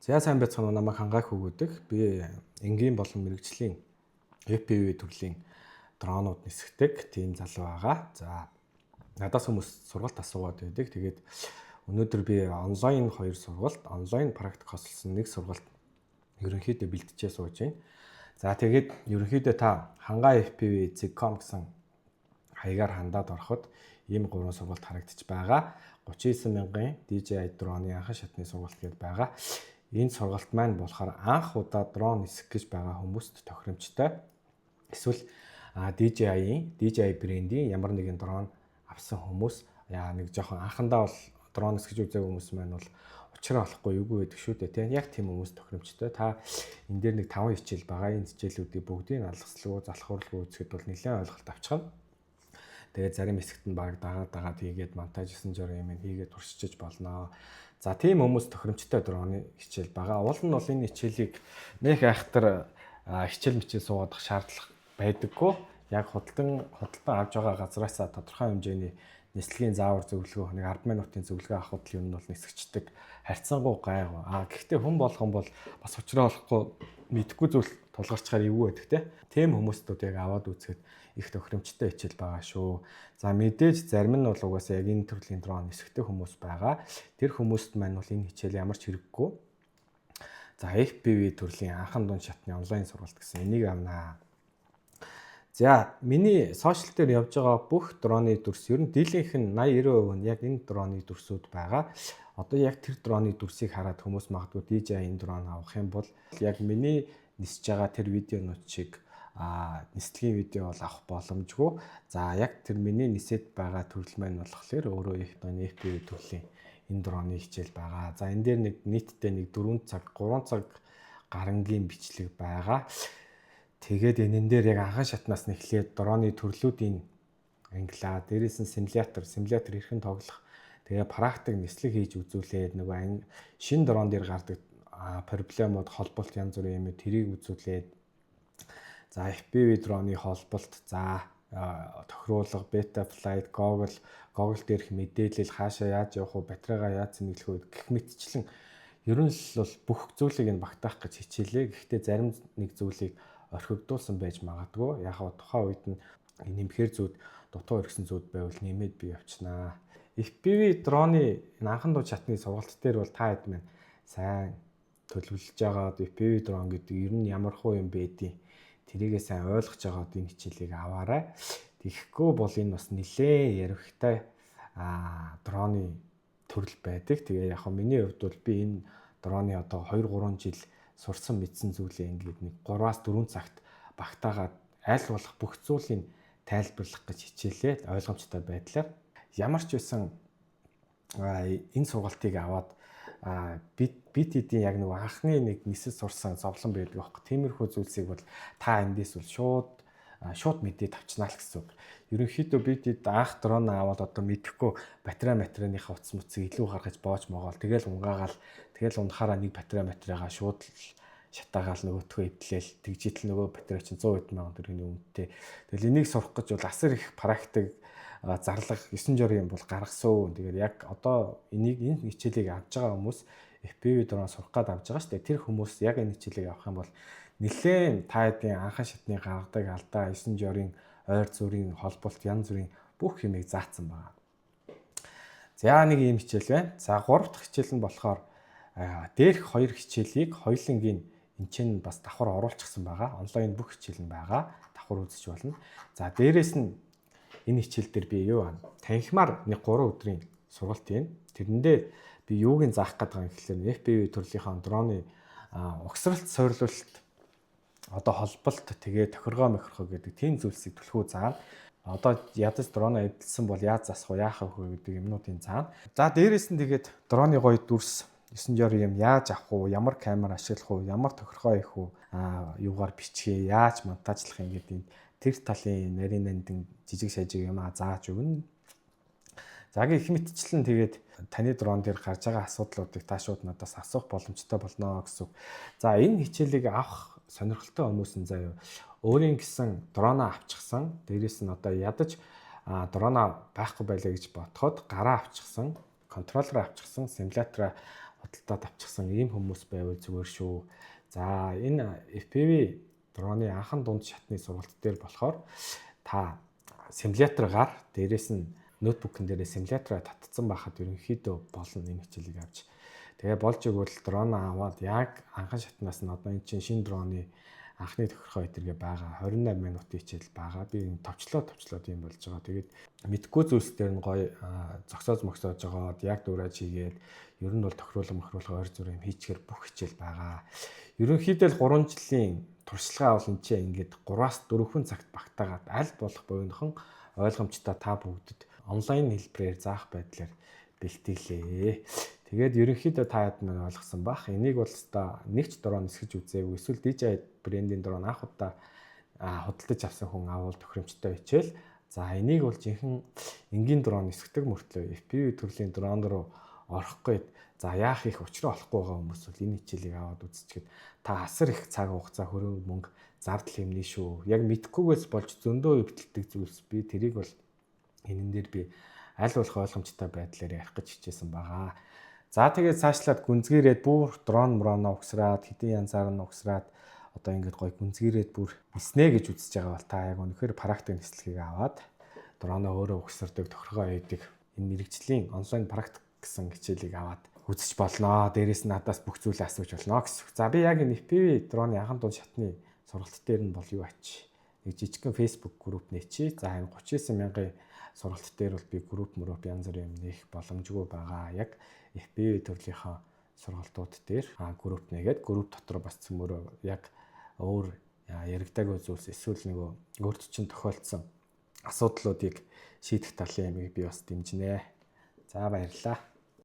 За сайн байцгаана уу намайг хангаах өгөөдөг. Би энгийн болон мэрэгжлийн FPV төрлийн дронууд нисгдэг тийм залуу байгаа. За надаас хүмүүс сургалт асуугаад байдаг. Тэгээд өнөөдөр би онлайн 2 сургалт, онлайн практик хослсон 1 сургалт ерөнхийдөө бэлтжээ сууж байна. За тэгээд ерөнхийдөө та хангаа FPV Zcom гэсэн хаягаар хандаад ороход ийм 3 сургалт харагдаж байгаа. 39 мянган DJI дроны анхан шатны сургалт гээд байгаа. Энэ сургалт маань болохоор анх удаа дрон нисгэх гэж байгаа хүмүүст тохиромжтой. Эсвэл DJI брендийн ямар нэгэн дрон авсан хүмүүс нэг жоохон анхандаа бол дрон нисгэж үзээгүй хүмүүс маань бол учраа олохгүй юу гэдэг шүү дээ тийм. Яг тийм хүмүүс тохиромжтой. Та энэ дээр нэг 5 хичээл байгаа. Энэ хичээлүүдийг бүгдийг алгаслагуу, залхуурлага үзэхэд бол нэлээд ойлголт авчихна. Тэгээд зарим хэсэгт нь баг дагаад хийгээд монтаж 9 журам юм хийгээд туршиж болно. За тийм хүмүүс тохиромжтой дроны хичээл байгаа. Уул нь бол энэ хичээлийг нэг айхтар хичээл мичээл суугадах шаардлага байдаггүй. Яг худалдан авж байгаа газраасаа тодорхой хэмжээний нислэгийн заавар зөвлөгөө, нэг 10 минутын зөвлөгөө авахд л юм нь бол нисгчдэг харьцангуй гайгүй. Гэхдээ хүн болгон бол бас учраа олохгүй мэдхгүй зүйл тулгарчаар эвгүй байдаг те. Тийм хүмүүстүүд яг аваад үзэхэд их тохиромжтой хичээл байгаа шүү. За мэдээж зарим нь бол угаасаа яг энэ төрлийн дрон нисгдэг хүмүүс байгаа. Тэр хүмүүст маань бол энэ хичээл ямар ч хэрэггүй. За FPV төрлийн анхан дунд шатны онлайн сургалт гэсэн энийг авнаа. За миний сошиал дээр явж байгаа бүх дроны дүрс ер нь дийлэнх нь 80-90% нь яг энэ дроны дүрсүүд байгаа. Одоо яг тэр дроны дүрсийг хараад хүмүүс магадгүй DJI энэ дрон авах юм бол яг миний нисж байгаа тэр видеонууд шиг нислэгийн видео бол авах боломжгүй. За яг тэр миний нисээд байгаа төрөл маань болохоор өөрөө FPV төрлийн энэ дроны хичээл байгаа. За энэ дээр нэг нийтдээ нэг 4 цаг 3 цаг гарангийн бичлэг байгаа. Тэгээд энэ дээр яг анхан шатнаас нь эхлээд дроны төрлүүдийн ангилаа, дээрээс нь симулятор хэрхэн тоглох, тэгээ практик нислэг хийж үзүүлээд нөгөө шинэ дрон дээр гардаг проблемууд, холболт янз бүрийн юм тэрийг үзүүлээд за FPV дроны холболт, за тохируулга, beta flight, Google дээрх мэдээлэл хаашаа яаж явах вэ, батарейгаа яаж зэмлэх вэ гэх мэтчлэн ер нь л бол бүх зүйлийг нь багтаах гэж хичээлээ. Гэхдээ зарим нэг зүйлийг орхигдуулсан байж магадгүй. Яг нь тухайн үед нь нэмэхээр зүүд дутуу өргөсөн зүүд байвал нэмээд бий явчихнаа. FPV дроны анхан дунд шатны сургалт дээр бол та хэд маань сайн төлөвлөж байгаа FPV дрон гэдэг ер нь ямар хуу юм байдгийг тэрийгээ сайн ойлгож байгаад энэ хичээлийг аваарай. Тэгэхгүй бол энэ бас нэлээ ярихтай дроны төрөл байдаг. Тэгээ яг миний хувьд бол би энэ дроны одоо 2-3 жил сурсан мэдсэн зүйлээ ингээд нэг 3-4 цагт багтаагаад аль болох бүх зүйлийг тайлбарлах гэж хичээлээ ойлгомжтой байдлаар. Ямар ч байсан энэ сургалтыг аваад BTD яг нэг анхны нэг нисэж сурсан зовлон байдаг аахгүй. Тиймэрхүү зүйлсийг бол та эндээс бол шууд мэдээд авчнаа л гэсэн үг. Ерөнхийдөө BTD анх дрон аваад одоо мэдэхгүй батарейныхаа утас мөцийг илүү гаргаж боож могоол. Тэгэл унгаагаал унахаараа нэг батарейгаа шууд шатаагаал нөгөөтгөө эвдлээл тэгжитэл нөгөө батарей чинь 100 сая төгрөгийн үнэтэй. Тэгэл энийг сурах гэж бол асар их практик зарлага 9 журам бол гаргасан. Тэгээд яг одоо энэ хичээлийг авч байгаа хүмүүс FPV дрон сурах гээд авч байгаа шүү дээ. Тэр хүмүүс яг энэ хичээлийг авах юм бол нэлээд та хэдийн анхан шатны гаргадаг алдаа 9 журийн ойр зүрийн холболт янз бүрийн бүх юмыг заасан байгаа. За нэг ийм хичээл байна. За 3 дахь хичээл нь болохоор дээрх 2 хичээлийг хоёулангийн энэ чинь бас давхар оруулчихсан байгаа. Онлайн бүх хичээл нь байгаа. Давхар үзэж болно. За дээрээс нь энэ хичээл дээр би юу байна? Танхимаар нэг 3 өдрийн сургалт юм. Тэрэндээ би юуг нь заах гэдэг юм гэхэлэр FPV төрлийнхаа дроны угсралт, сойрлуулалт, одоо холболт, тэгээ тохиргоо гэдэг тийм зүйлсийг түлхүү заана. Одоо ядаж дроноо эвдэлсэн бол яаж засах вэ, яах вэ гэдэг юмнуудын цаана. За дээрээс нь тэгээд дроны гоё дүрс 9 журам яаж авах вэ, ямар камер ашиглах вэ, ямар тохиргоо хийх вэ, юугаар бичгээ, яаж монтажлах юм гэдэг тэр талын нарийн жижиг сажиг юм зааж өгнө. Загийн их мэтчлэн тэгээд таны дрон дээр гарч байгаа асуудлуудыг та шууд надаас асуух боломжтой болно гэсэн. За энэ хичээлийг авах сонирхолтой хүмүүс нь заяа өөрийн гэсэн дроноо авчихсан. Дээрээс нь одоо ядаж дроноо байхгүй байлаа гэж бодоход гараа авчихсан, контроллер авчихсан, симулятор худалдаад авчихсан ийм хүмүүс байвал зүгээр шүү. За энэ FPV дроны анхан дунд шатны сургалт дээр болохоор та симулятор гар дээрээс нь ноутбукн дээрээ симулятороо татцсан байхад ерөнхийдөө болно энэ хичээлийг авч. Тэгээ болж игэл дрон аваад яг анхан шатнаас нь одоо энэ чинь шинэ дроны анхны тохирхой хэдэргээ байгаа 28 минутын хичээл байгаа. Би энэ товчлоод юм болж байгаа. Тэгээд мэдгүй зүйлс дээр нь гоё зогсоож жагаад яг дураж хийгээд ер нь бол тохируулга ойр зүр юм хийчихэр бүх хичээл байгаа. Ерөнхийдөө л 3 жилийн туршлагаа бол энэ чинь ингээд 3-аас 4 цагт багтаагаад аль болох буйнхан ойлгомжтой та бүгдэд онлайн хэлбэрээр заах байдлаар бэлтгэлээ. Тэгээд ерөнхийдөө та хэд мань ойлгосон бах. Энийг бол өстой нэгч дрон нисгэж үзээгүй. Эсвэл DJI брендийн дрон анх удаа худалдаж авсан хүн авал тохиромжтой хичээл. За энийг бол жинхэнэ энгийн дрон нисгдэг мөртлөө FPV төрлийн дрон руу орохгүй. За яах их учраа олохгүй байгаа хүмүүс бол энэ хичээлийг аваад үзчихэд та асар их цаг хугацаа хөрөнгө мөнгө зардал хэмнэ шүү. Яг мэдхгүйгээс болж зөндөө өвдөлтөг зүйлс би тэрийг бол энэн дээр би аль болох ойлгомжтой байдлаар ярих гэж хичээсэн байгаа. За тэгээд цаашлаад гүнзгийрээд бүр дрон мроноо угсраад хэдийн янзаар нь угсраад одоо ингээд гоё гүнзгийрээд бүр ниснэ гэж үзэж байгаа бол та яг үнэхээр практик нислэгийг аваад дроноо өөрөө угсардаг тохиргоо хийдэг энэ мэрэгжлийн онлайн практик гэсэн хичээлийг аваад үзэж болно. Дээрээс нь надаас бүх зүйлээ асууж болно гэсэн. За би яг энэ FPV дроны анхан дунд шатны сургалт дээр нь бол юу ач. Нэг жижигхэн Facebook групп нээчи. За энэ 39 мянган сургалт дээр бол би групп янз бүрийн юм нээх боломжгүй байгаа. Яг FPV төрлийнхөө сургалтууд дээр групп нээгээд групп дотор бас цөмөрөө яг өөр яригдаагүй зүйлс эсвэл нөгөө өөрт чинь тохиолдсон асуудлуудыг шийдэх талын ямиг би бас дэмжинэ. За баярлалаа.